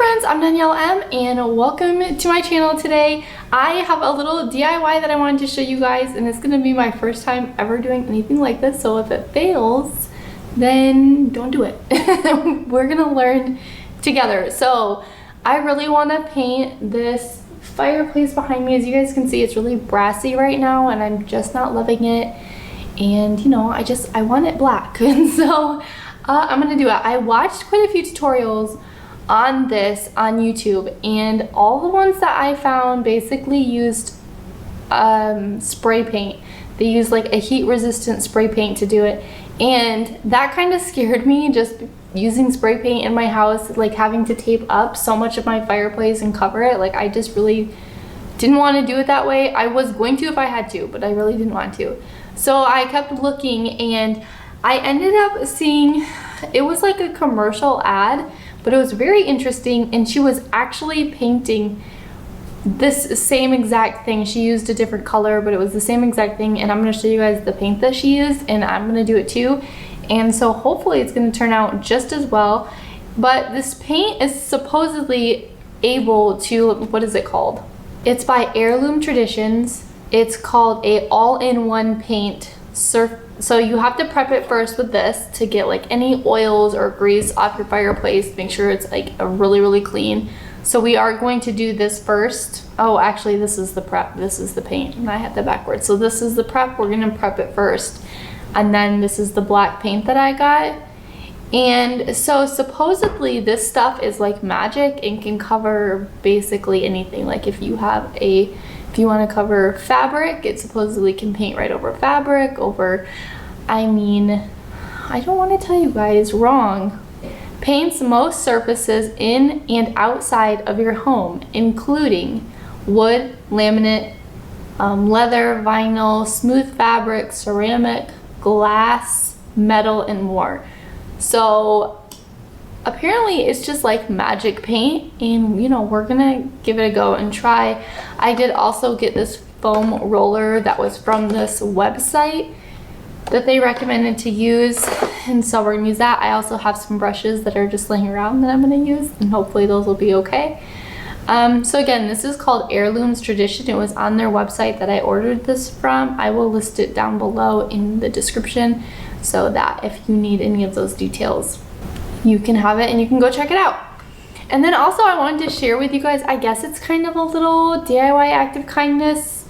friends, I'm Danielle M and welcome to my channel today. I have a little DIY that I wanted to show you guys, and it's going to be my first time ever doing anything like this, so if it fails, then don't do it. We're going to learn together. So I really want to paint this fireplace behind me. As you guys can see, it's really brassy right now and I'm just not loving it, and you know, I want it black. And so I'm going to do it. I watched quite a few tutorials on this on YouTube, and all the ones that I found basically used spray paint. They used like a heat resistant spray paint to do it, and that kind of scared me, just using spray paint in my house, like having to tape up so much of my fireplace and cover it. Like I just really didn't want to do it that way. I was going to if I had to, but I really didn't want to. So I kept looking and I ended up seeing, it was like a commercial ad, but it was very interesting, and she was actually painting this same exact thing. She used a different color, but it was the same exact thing, and I'm going to show you guys the paint that she used, and I'm going to do it too. And so hopefully it's going to turn out just as well. But this paint is supposedly able to, what is it called? It's by Heirloom Traditions. It's called a all-in-one paint surf. So you have to prep it first with this to get like any oils or grease off your fireplace. Make sure it's like really clean. So we are going to do this first. Oh, actually this is the prep. This is the paint, and I had that backwards. So this is the prep. We're gonna prep it first. And then this is the black paint that I got. And so supposedly this stuff is like magic and can cover basically anything. Like if you want to cover fabric, it supposedly can paint right over fabric, I don't want to tell you guys wrong. Paints most surfaces in and outside of your home, including wood, laminate, leather, vinyl, smooth fabric, ceramic, glass, metal, and more. So apparently it's just like magic paint, and you know, we're gonna give it a go and try. I did also get this foam roller that was from this website that they recommended to use, and so we're gonna use that. I also have some brushes that are just laying around that I'm gonna use, and hopefully those will be okay. So again, this is called Heirloom's Tradition. It was on their website that I ordered this from. I will list it down below in the description so that if you need any of those details, you can have it and you can go check it out. And then also I wanted to share with you guys, I guess it's kind of a little DIY act of kindness.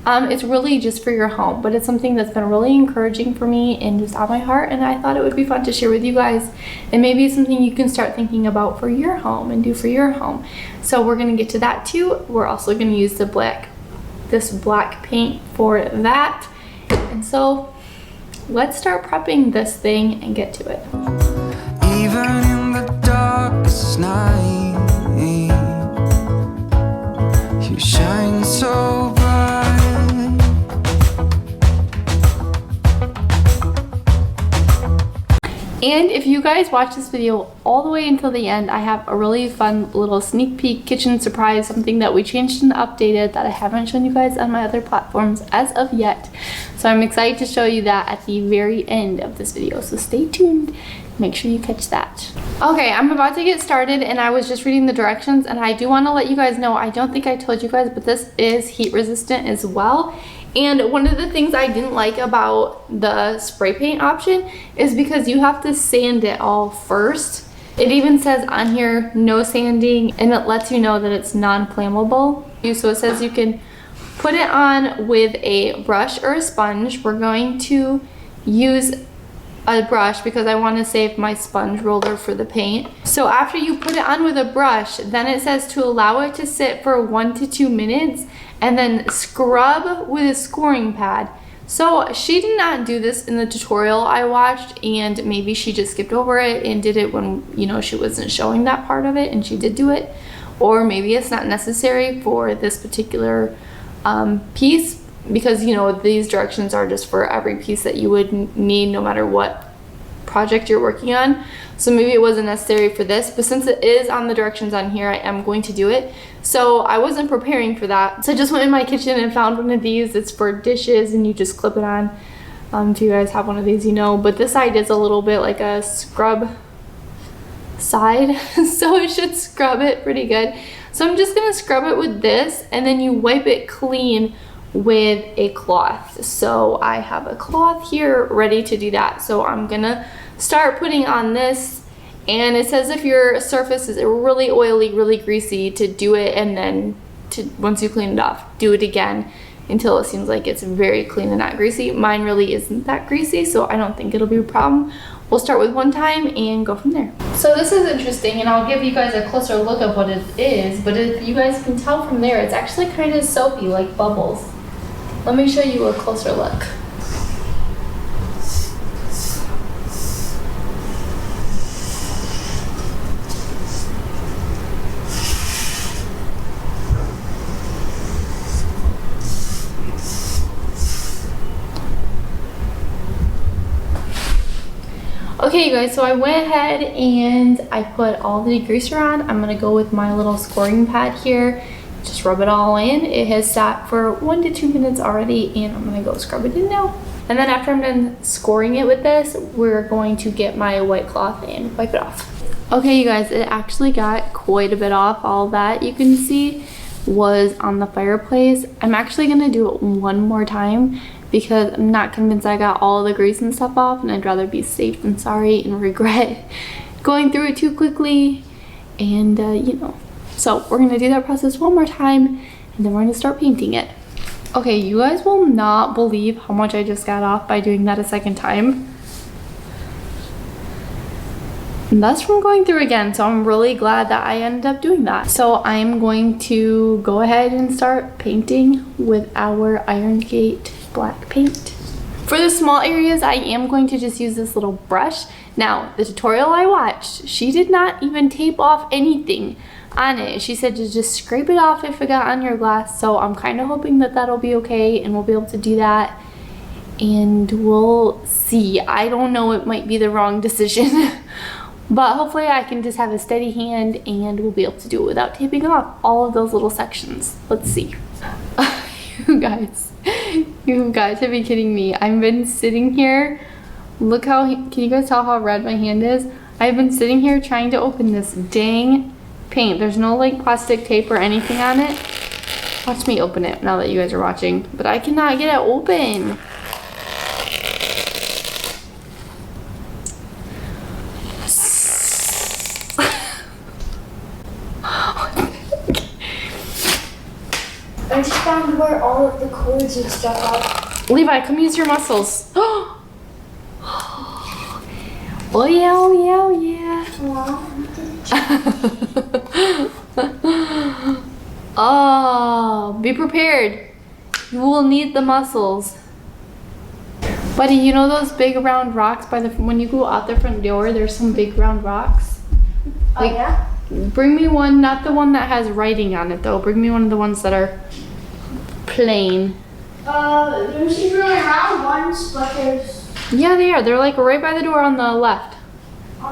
It's really just for your home, but it's something that's been really encouraging for me and just on my heart, and I thought it would be fun to share with you guys, and maybe it's something you can start thinking about for your home and do for your home. So we're gonna get to that too. We're also gonna use this black paint for that. And so let's start prepping this thing and get to it. Even in the darkest night, you shine so bright. And if you guys watch this video all the way until the end, I have a really fun little sneak peek kitchen surprise, something that we changed and updated that I haven't shown you guys on my other platforms as of yet. So I'm excited to show you that at the very end of this video, so stay tuned. Make sure you catch that. Okay, I'm about to get started, and I was just reading the directions, and I do want to let you guys know, I don't think I told you guys, but this is heat resistant as well. And one of the things I didn't like about the spray paint option is because you have to sand it all first. It even says on here, no sanding, and it lets you know that it's non-flammable. So it says you can put it on with a brush or a sponge. We're going to use a brush because I want to save my sponge roller for the paint. So after you put it on with a brush, then it says to allow it to sit for 1 to 2 minutes, and then scrub with a scoring pad. So she did not do this in the tutorial I watched, and maybe she just skipped over it and did it when, you know, she wasn't showing that part of it and she did do it. Or maybe it's not necessary for this particular piece, because you know, these directions are just for every piece that you would need no matter what project you're working on. So maybe it wasn't necessary for this, but since it is on the directions on here, I am going to do it. So I wasn't preparing for that. So I just went in my kitchen and found one of these. It's for dishes and you just clip it on. If you guys have one of these, you know, but this side is a little bit like a scrub side, so it should scrub it pretty good. So I'm just gonna scrub it with this, and then you wipe it clean with a cloth. So I have a cloth here ready to do that. So I'm gonna start putting on this, and it says if your surface is really oily, really greasy, to do it, and then once you clean it off, do it again until it seems like it's very clean and not greasy. Mine really isn't that greasy, so I don't think it'll be a problem. We'll start with one time and go from there. So this is interesting, and I'll give you guys a closer look of what it is, but if you guys can tell from there, it's actually kind of soapy, like bubbles. Let me show you a closer look. Okay, you guys, so I went ahead and I put all the degreaser on. I'm gonna go with my little scoring pad here. Just rub it all in. It has sat for 1 to 2 minutes already, and I'm gonna go scrub it in now. And then after I'm done scoring it with this, we're going to get my white cloth and wipe it off. Okay, you guys, it actually got quite a bit off. All that you can see was on the fireplace. I'm actually gonna do it one more time because I'm not convinced I got all the grease and stuff off, and I'd rather be safe than sorry and regret going through it too quickly. And you know, so we're gonna do that process one more time, and then we're gonna start painting it. Okay, you guys will not believe how much I just got off by doing that a second time. And that's from going through again, so I'm really glad that I ended up doing that. So I'm going to go ahead and start painting with our Iron Gate black paint. For the small areas, I am going to just use this little brush. Now, the tutorial I watched, she did not even tape off anything on it. She said to just scrape it off if it got on your glass, so I'm kind of hoping that that'll be okay and we'll be able to do that, and we'll see. I don't know, it might be the wrong decision but hopefully I can just have a steady hand and we'll be able to do it without taping off all of those little sections. Let's see. You guys have been kidding me. I've been sitting here, look how, can you guys tell how red my hand is? I've been sitting here trying to open this dang paint. There's no like plastic tape or anything on it. Watch me open it now that you guys are watching, but I cannot get it open. I just found where all of the cords and stuff are. Levi, come use your muscles. Oh yeah, oh yeah, oh yeah. Oh, be prepared. You will need the muscles. Buddy, you know those big round rocks by the, when you go out the front door, there's some big round rocks? Like, oh yeah? Bring me one, not the one that has writing on it though. Bring me one of the ones that are plain. There's these really round ones, but there's... Yeah, they are. They're like right by the door on the left.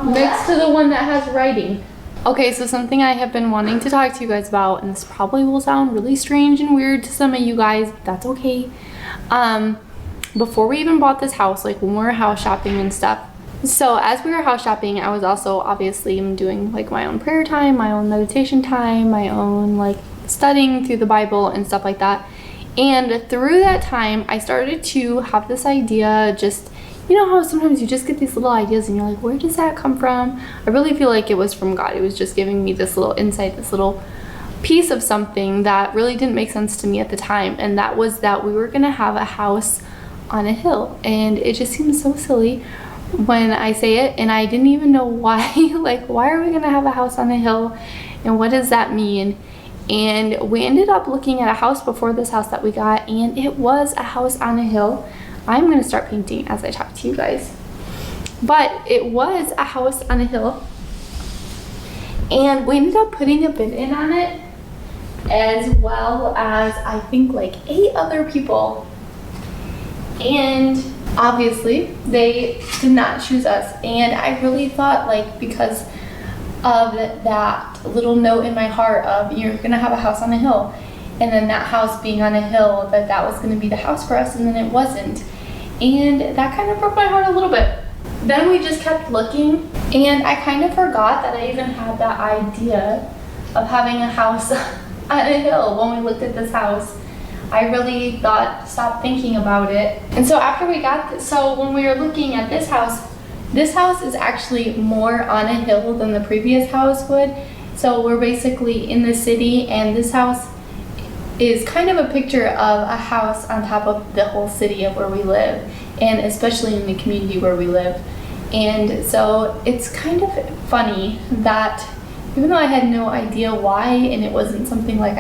Next to the one that has writing. Okay, so something I have been wanting to talk to you guys about, and this probably will sound really strange and weird to some of you guys, but that's okay. Before we even bought this house, like when we were house shopping and stuff, so as we were house shopping, I was also obviously doing like my own prayer time, my own meditation time, my own like studying through the Bible and stuff like that. And through that time, I started to have this idea, just, you know how sometimes you just get these little ideas and you're like, where does that come from? I really feel like it was from God. It was just giving me this little insight, this little piece of something that really didn't make sense to me at the time. And that was that we were gonna have a house on a hill. And it just seems so silly when I say it, and I didn't even know why. Like, why are we gonna have a house on a hill and what does that mean? And we ended up looking at a house before this house that we got, and it was a house on a hill. I'm gonna start painting as I talk to you guys, but it was a house on a hill, and we ended up putting a bid in on it, as well as I think like 8 other people, and obviously they did not choose us. And I really thought, like, because of that little note in my heart of you're gonna have a house on a hill, and then that house being on a hill, that was gonna be the house for us, and then it wasn't. And that kind of broke my heart a little bit. then we just kept looking, and I kind of forgot that I even had that idea of having a house on a hill when we looked at this house. I really stopped thinking about it. And so after we got this, so when we were looking at this house is actually more on a hill than the previous house would. So we're basically in the city, and this house is kind of a picture of a house on top of the whole city of where we live, and especially in the community where we live. And so it's kind of funny that even though I had no idea why, and it wasn't something like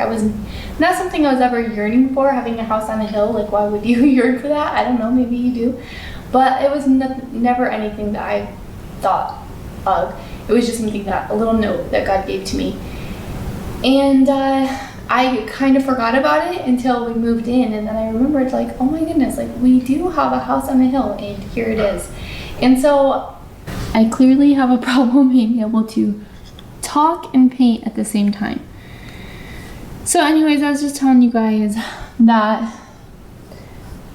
not something I was ever yearning for, having a house on a hill, like why would you yearn for that? I don't know, maybe you do. But it was never anything that I thought of. It was just something a little note that God gave to me. And I kind of forgot about it until we moved in, and then I remembered like, oh my goodness, like we do have a house on a hill, and here it is. And so I clearly have a problem being able to talk and paint at the same time. So anyways, I was just telling you guys that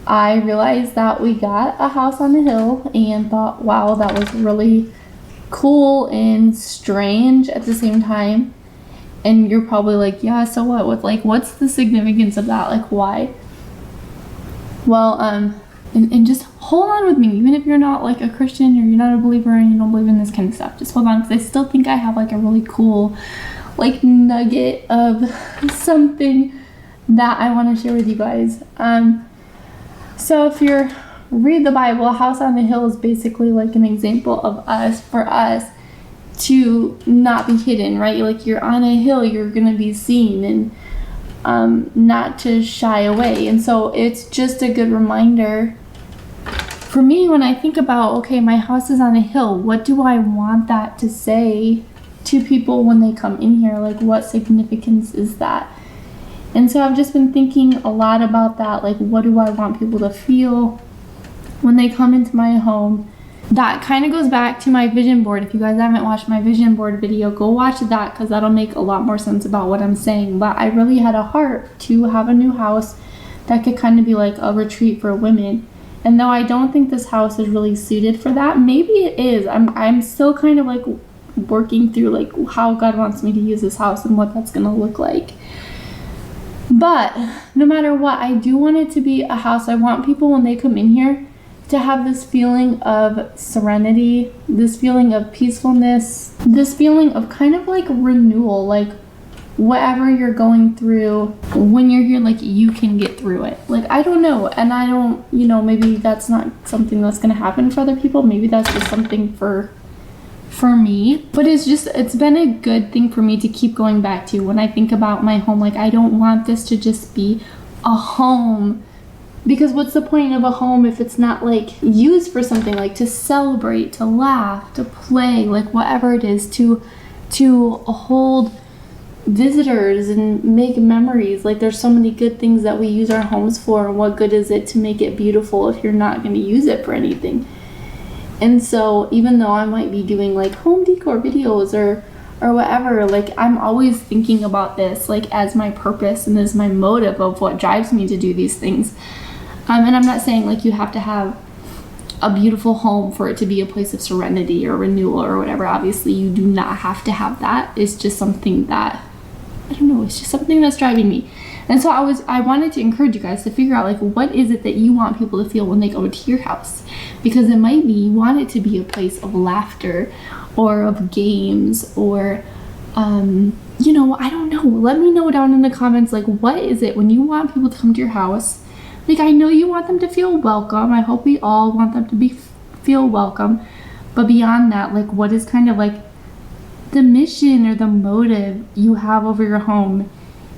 I realized that we got a house on the hill and thought, wow, that was really cool and strange at the same time. And you're probably like, yeah, so what? What's the significance of that? Like, why? Well, and just hold on with me, even if you're not like a Christian or you're not a believer and you don't believe in this kind of stuff. Just hold on, because I still think I have like a really cool like nugget of something that I want to share with you guys. So if you read the Bible, a house on the hill is basically like an example of for us to not be hidden, right? Like you're on a hill, you're gonna be seen, and not to shy away. And so it's just a good reminder for me when I think about, okay, my house is on a hill, what do I want that to say to people when they come in here? Like, what significance is that? And so I've just been thinking a lot about that. Like, what do I want people to feel when they come into my home? That kind of goes back to my vision board. If you guys haven't watched my vision board video, go watch that, because that'll make a lot more sense about what I'm saying. But I really had a heart to have a new house that could kind of be like a retreat for women. And though I don't think this house is really suited for that, maybe it is. I'm still kind of like working through like how God wants me to use this house and what that's gonna look like. But no matter what, I do want it to be a house. I want people when they come in here to have this feeling of serenity, this feeling of peacefulness, this feeling of kind of like renewal, like whatever you're going through, when you're here, like you can get through it. Like, I don't know, and I don't, maybe that's not something that's gonna happen for other people. Maybe that's just something for me, but it's been a good thing for me to keep going back to when I think about my home. Like, I don't want this to just be a home, because what's the point of a home if it's not like used for something, like to celebrate, to laugh, to play, like whatever it is, to hold visitors and make memories. Like, there's so many good things that we use our homes for, and what good is it to make it beautiful if you're not going to use it for anything? And so even though I might be doing like home decor videos or whatever, like I'm always thinking about this like as my purpose and as my motive of what drives me to do these things. And I'm not saying like you have to have a beautiful home for it to be a place of serenity or renewal or whatever. Obviously you do not have to have that. It's just something that, I don't know, it's just something that's driving me. And so I wanted to encourage you guys to figure out like, what is it that you want people to feel when they go to your house? Because it might be you want it to be a place of laughter or of games or, I don't know. Let me know down in the comments, like, what is it when you want people to come to your house? Like, I know you want them to feel welcome. I hope we all want them to feel welcome. But beyond that, like, what is kind of like the mission or the motive you have over your home?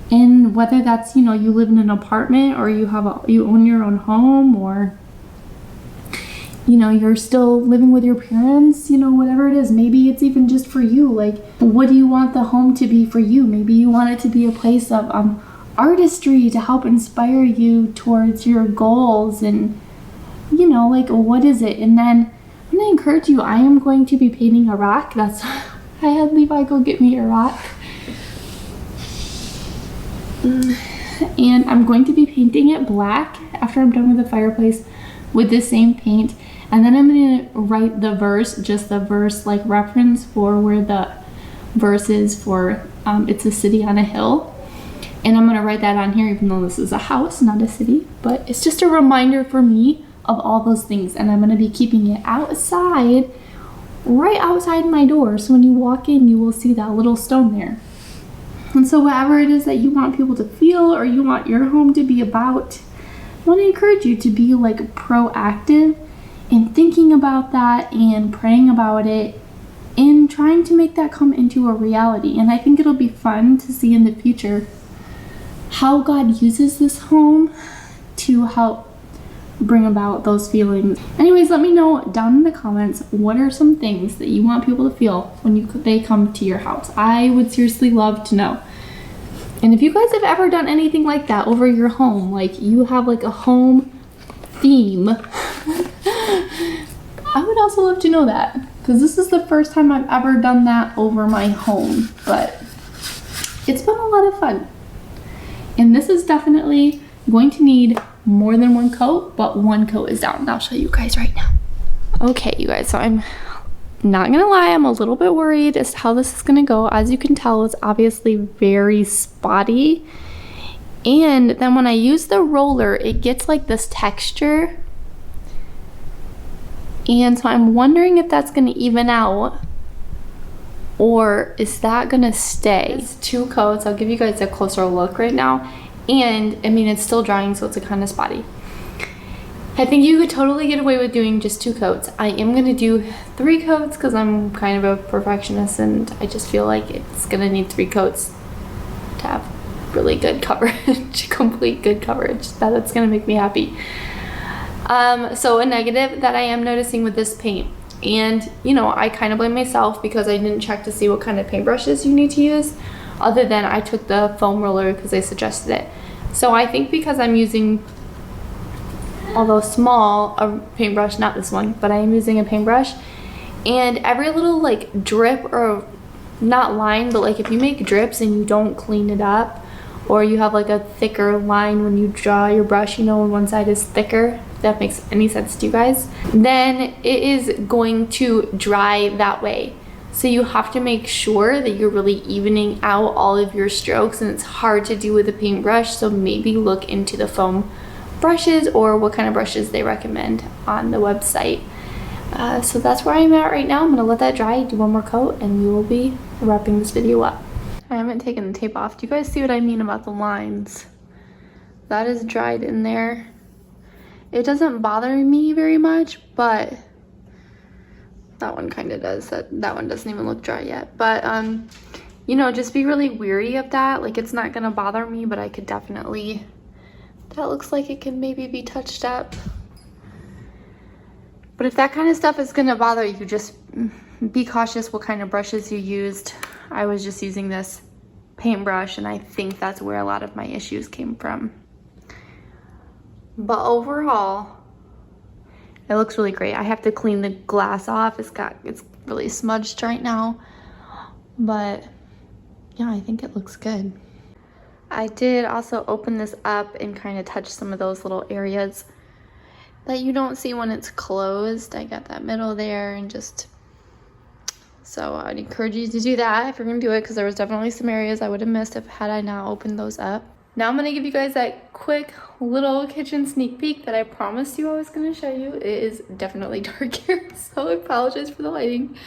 And whether that's, you live in an apartment or you own your own home, or, you're still living with your parents, whatever it is. Maybe it's even just for you. Like, what do you want the home to be for you? Maybe you want it to be a place of artistry to help inspire you towards your goals, and, like, what is it? And then I'm going to encourage you, I am going to be painting a rock. I had Levi go get me a rock. And I'm going to be painting it black after I'm done with the fireplace with the same paint. And then I'm gonna write the verse, just the verse like reference for where the verse is for it's a city on a hill. And I'm gonna write that on here, even though this is a house, not a city. But it's just a reminder for me of all those things. And I'm gonna be keeping it outside, right outside my door. So when you walk in, you will see that little stone there. And so whatever it is that you want people to feel or you want your home to be about, I want to encourage you to be like proactive in thinking about that and praying about it and trying to make that come into a reality. And I think it'll be fun to see in the future how God uses this home to help bring about those feelings. Anyways, let me know down in the comments what are some things that you want people to feel when they come to your house. I would seriously love to know. And if you guys have ever done anything like that over your home, like you have like a home theme, I would also love to know that, because this is the first time I've ever done that over my home, but it's been a lot of fun. And this is definitely going to need more than one coat, but one coat is down. And I'll show you guys right now. Okay, you guys, so I'm not gonna lie, I'm a little bit worried as to how this is gonna go. As you can tell, it's obviously very spotty. And then when I use the roller, it gets like this texture. And so I'm wondering if that's gonna even out or is that gonna stay? It's 2 coats. I'll give you guys a closer look right now. And I mean, it's still drying, so it's kind of spotty. I think you could totally get away with doing just 2 coats. I am gonna do 3 coats because I'm kind of a perfectionist and I just feel like it's gonna need 3 coats to have really good coverage, complete good coverage. That's gonna make me happy. So a negative that I am noticing with this paint, and you know, I kind of blame myself because I didn't check to see what kind of paintbrushes you need to use, other than I took the foam roller because they suggested it. So I think because I'm using, although small, a paintbrush, not this one, but I am using a paintbrush, and every little like drip, or not line, but like if you make drips and you don't clean it up, or you have like a thicker line when you draw your brush, you know, when one side is thicker, if that makes any sense to you guys, then it is going to dry that way. So you have to make sure that you're really evening out all of your strokes, and it's hard to do with a paintbrush, so maybe look into the foam brushes or what kind of brushes they recommend on the website. So that's where I'm at right now. I'm gonna let that dry, do one more coat, and we will be wrapping this video up. I haven't taken the tape off. Do you guys see what I mean about the lines? That is dried in there. It doesn't bother me very much, but that one kind of does. That one doesn't even look dry yet. But you know, just be really weary of that. Like, it's not gonna bother me, but I could definitely, that looks like it can maybe be touched up. But if that kind of stuff is gonna bother you, just be cautious what kind of brushes you used. I was just using this paintbrush, and I think that's where a lot of my issues came from. But overall, it looks really great. I have to clean the glass off. It's really smudged right now. But yeah, I think it looks good. I did also open this up and kind of touch some of those little areas that you don't see when it's closed. I got that middle there, and just, so I'd encourage you to do that if you're gonna do it, because there was definitely some areas I would have missed had I not opened those up. Now I'm gonna give you guys that quick little kitchen sneak peek that I promised you I was gonna show you. It is definitely dark here, so I apologize for the lighting.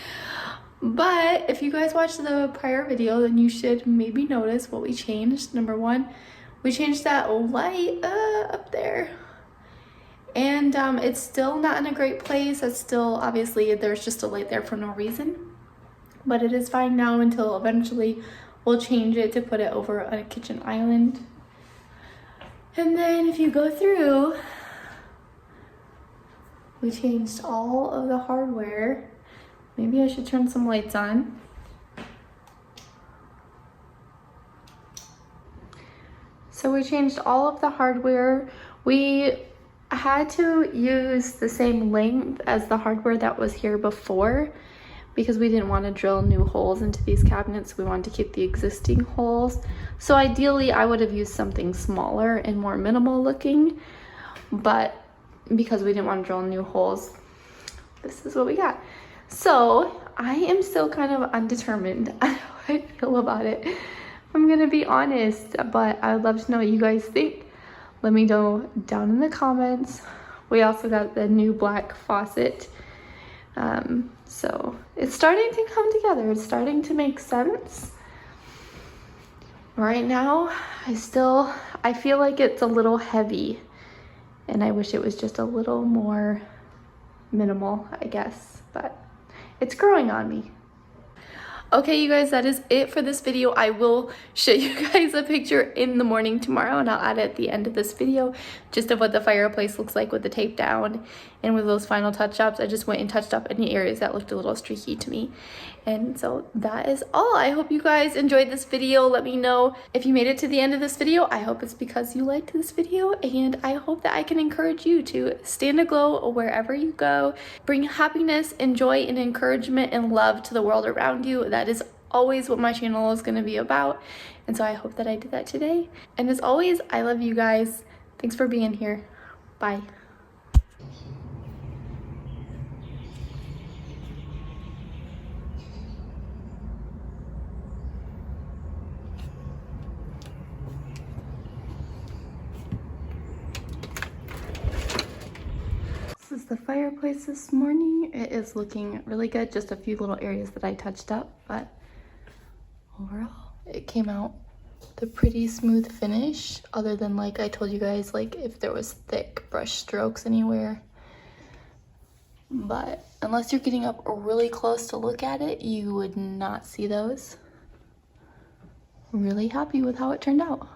But if you guys watched the prior video, then you should maybe notice what we changed. Number 1, we changed that light up there. And it's still not in a great place. It's still, obviously, there's just a light there for no reason. But it is fine now until eventually we'll change it to put it over on a kitchen island. And then if you go through, we changed all of the hardware. Maybe I should turn some lights on. So we changed all of the hardware. We had to use the same length as the hardware that was here before, because we didn't want to drill new holes into these cabinets. We wanted to keep the existing holes. So ideally I would have used something smaller and more minimal looking, but because we didn't want to drill new holes, this is what we got. So I am still kind of undetermined on how I feel about it. I'm gonna be honest, but I would love to know what you guys think. Let me know down in the comments. We also got the new black faucet. So it's starting to come together. It's starting to make sense. Right now, I feel like it's a little heavy, and I wish it was just a little more minimal, I guess, but it's growing on me. Okay, you guys, that is it for this video. I will show you guys a picture in the morning tomorrow, and I'll add it at the end of this video, just of what the fireplace looks like with the tape down and with those final touch-ups. I just went and touched up any areas that looked a little streaky to me. And so that is all. I hope you guys enjoyed this video. Let me know if you made it to the end of this video. I hope it's because you liked this video, and I hope that I can encourage you to stand aglow wherever you go. Bring happiness and joy and encouragement and love to the world around you. That is always what my channel is going to be about. And so I hope that I did that today. And as always, I love you guys. Thanks for being here. Bye. This is the fireplace this morning. It is looking really good. Just a few little areas that I touched up, but overall it came out the pretty smooth finish, other than, like I told you guys, like if there was thick brush strokes anywhere. But unless you're getting up really close to look at it, you would not see those. Really happy with how it turned out.